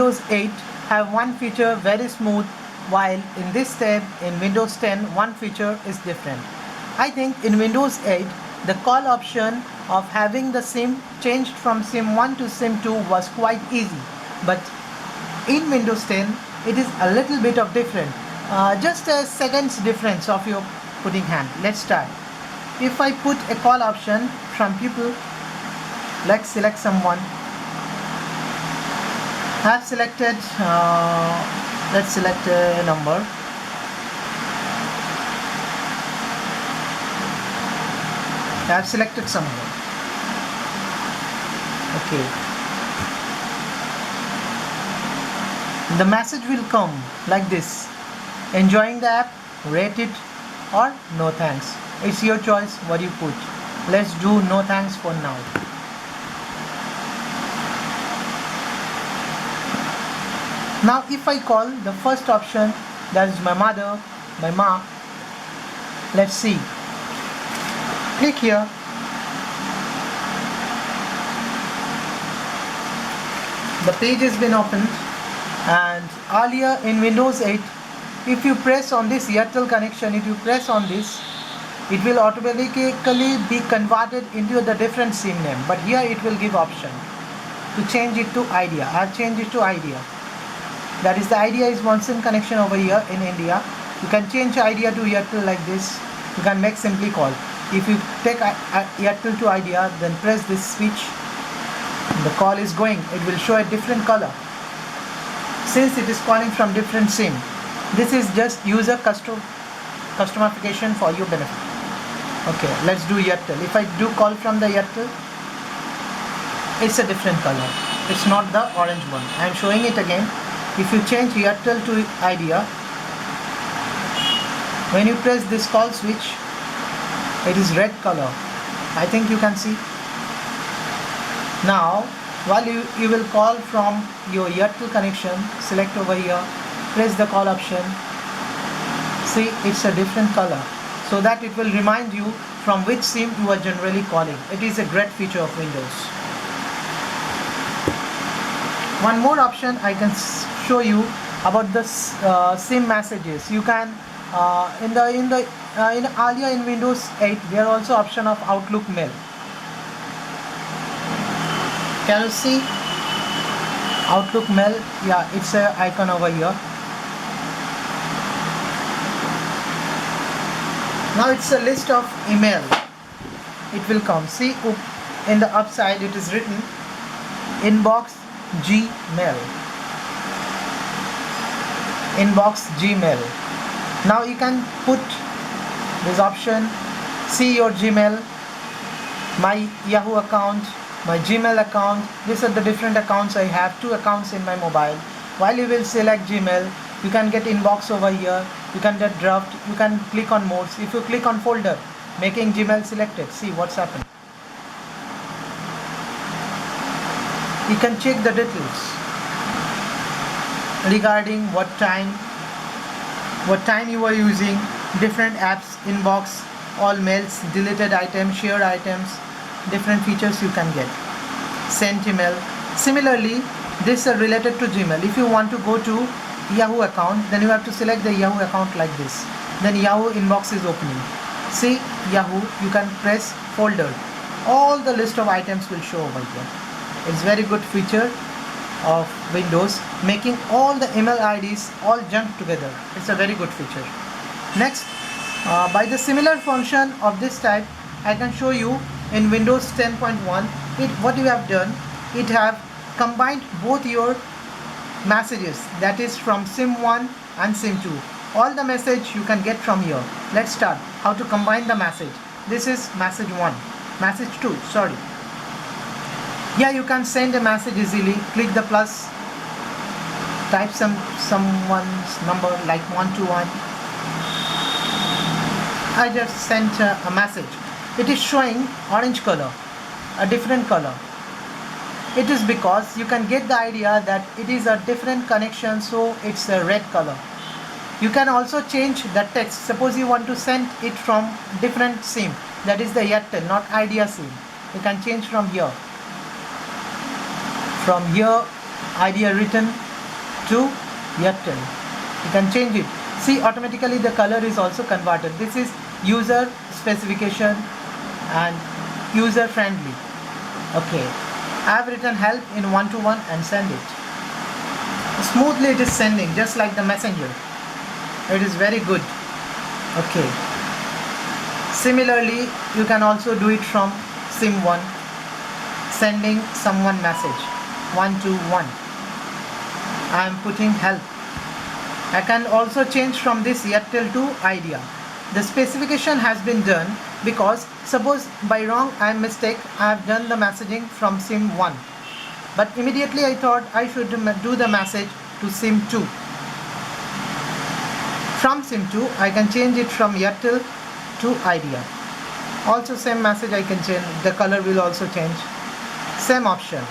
Windows 8 have one feature very smooth, while in this tab in Windows 10 one feature is different. I think in Windows 8 the call option of having the SIM changed from SIM 1 to SIM 2 was quite easy, but in Windows 10 it is a little bit of different, just a second's difference of your putting hand. Let's start. If I put a call option from people, let's select someone. I have selected, let's select a number. I have selected someone. Okay. The message will come like this: enjoying the app, rate it, or no thanks. It's your choice what you put. Let's do no thanks for now. Now if I call the first option, that is my mother, my mom. Let's see. Click here. The page has been opened, and earlier in Windows 8, if you press on this Airtel connection, if you press on this, it will automatically be converted into the different SIM name. But here it will give option to change it to Idea. I have changed it to Idea. That is, the Idea is one SIM connection over here in India. You can change Idea to Airtel like this. You can make simply call. If you take Airtel to Idea, then press this switch. The call is going. It will show a different color since it is calling from different SIM. This is just user customification for your benefit. Okay, let's do Airtel. If I do call from the Airtel, it's a different color. It's not the orange one. I am showing it again. If you change Airtel to Idea, when you press this call switch, it is red color. I think you can see. Now, while you will call from your Airtel connection, select over here, press the call option. See, it's a different color, so that it will remind you from which SIM you are generally calling. It is a great feature of Windows. One more option I can show you about the SIM messages. You can earlier in Windows 8 there are also option of Outlook Mail. Can you see Outlook Mail? Yeah, it's a icon over here. Now it's a list of email. It will come. See, in the upside it is written inbox Gmail. Inbox Gmail. Now you can put this option, see your Gmail, my Yahoo account, my Gmail account. These are the different accounts. I have 2 accounts in my mobile. While you will select Gmail, you can get inbox over here, you can get draft, you can click on modes. If you click on folder, making Gmail selected, see what's happened. You can check the details regarding what time you are using, different apps, inbox, all mails, deleted items, shared items, different features you can get. Sent email. Similarly, this is related to Gmail. If you want to go to Yahoo account, then you have to select the Yahoo account like this. Then Yahoo inbox is opening. See Yahoo, you can press folder. All the list of items will show over here. It's very good feature of Windows, making all the email IDs all jump together. It's a very good feature. Next, by the similar function of this type, I can show you in Windows 10.1. What you have done, it have combined both your messages, that is from SIM 1 and SIM 2. All the message you can get from here. Let's start how to combine the message. This is message 1, message 2, sorry. Here you can send a message easily. Click the plus, type someone's number like 121. I just sent a message. It is showing orange color, a different color. It is because you can get the idea that it is a different connection, so it's a red color. You can also change the text. Suppose you want to send it from different SIM, that is the Airtel, not Idea SIM. You can change from here. From here, Idea written, to Airtel. You can change it. See, automatically the color is also converted. This is user specification and user friendly. Okay, I have written help in 1-to-1 and send it. Smoothly it is sending, just like the messenger. It is very good. Okay, similarly you can also do it from SIM1, sending someone message 1-to-1. I am putting help. I can also change from this Airtel to Idea. The specification has been done because suppose by wrong I mistake I have done the messaging from SIM1, but immediately I thought I should do the message to SIM2. From SIM2 I can change it from Airtel to Idea. Also same message I can change, the color will also change. Same option.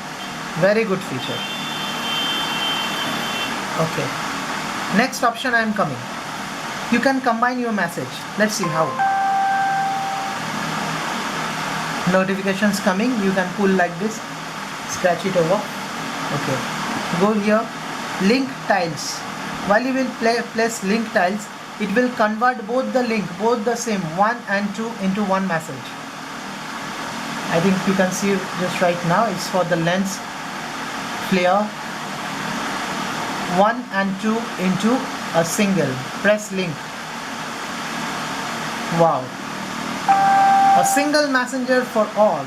Very good feature. Okay. Next option I am coming. You can combine your message. Let's see how. Notifications coming, you can pull like this, scratch it over. Okay, go here, link tiles. While you will place link tiles, it will convert both the SIM 1 and 2 into one message. I think you can see just right now, it's for the lens flare. 1 and 2 into a single. Press link. Wow. A single messenger for all.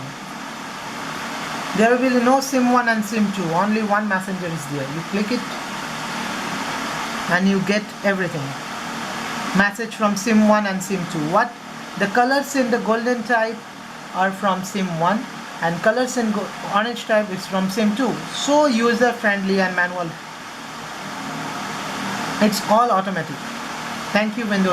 There will be no SIM1 and SIM2, only one messenger is there. You click it and you get everything. Message from SIM1 and SIM2. What? The colors in the golden type are from SIM1 and colors in orange type is from SIM2. So user friendly and manual. It's all automatic. Thank you, Windows.